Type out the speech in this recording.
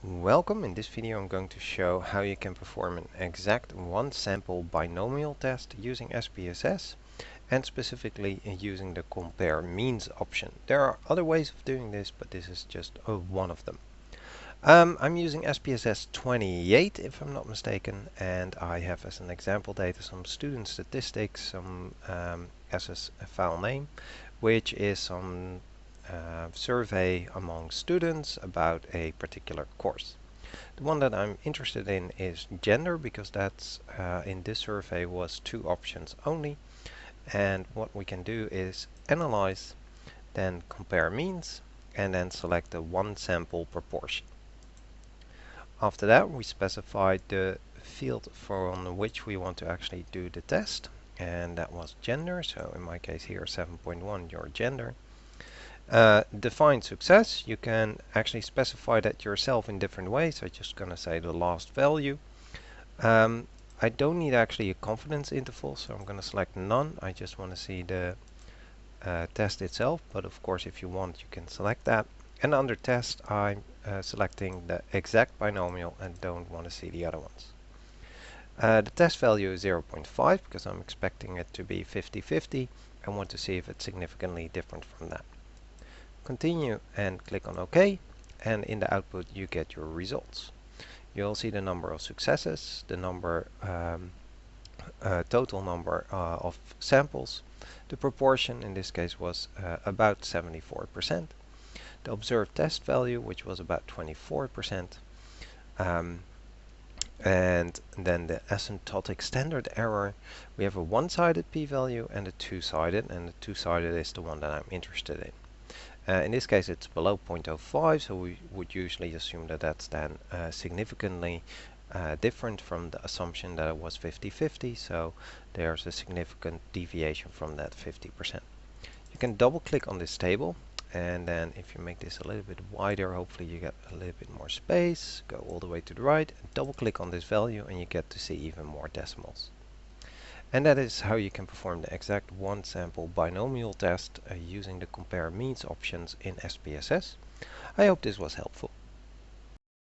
Welcome. In this video I'm going to show how you can perform an exact one sample binomial test using SPSS and specifically using the compare means option. There are other ways of doing this, but this is just one of them. I'm using SPSS 28 if I'm not mistaken, and I have as an example data some student statistics, some SS file name, which is some survey among students about a particular course. The one that I'm interested in is gender, because that's in this survey was two options only, and what we can do is analyze, then compare means, and then select the one sample proportion. After that we specified the field from which we want to actually do the test, and that was gender, so in my case here 7.1 your gender. Define success. You can actually specify that yourself in different ways. I'm just going to say the last value. I don't need actually a confidence interval, so I'm going to select none. I just want to see the test itself, but of course if you want you can select that. And under test I'm selecting the exact binomial and don't want to see the other ones. The test value is 0.5 because I'm expecting it to be 50-50 and want to see if it's significantly different from that. Continue and click on OK, and in the output you get your results. You'll see the number of successes, the number total number of samples. The proportion in this case was about 74%. The observed test value, which was about 24%. And then the asymptotic standard error. We have a one-sided p-value and a two-sided, and the two-sided is the one that I'm interested in. In this case it's below 0.05, so we would usually assume that that's then significantly different from the assumption that it was 50-50, so there's a significant deviation from that 50%. You can double click on this table, and then if you make this a little bit wider, hopefully you get a little bit more space. Go all the way to the right, and double click on this value and you get to see even more decimals. And that is how you can perform the exact one sample binomial test using the compare means options in SPSS. I hope this was helpful.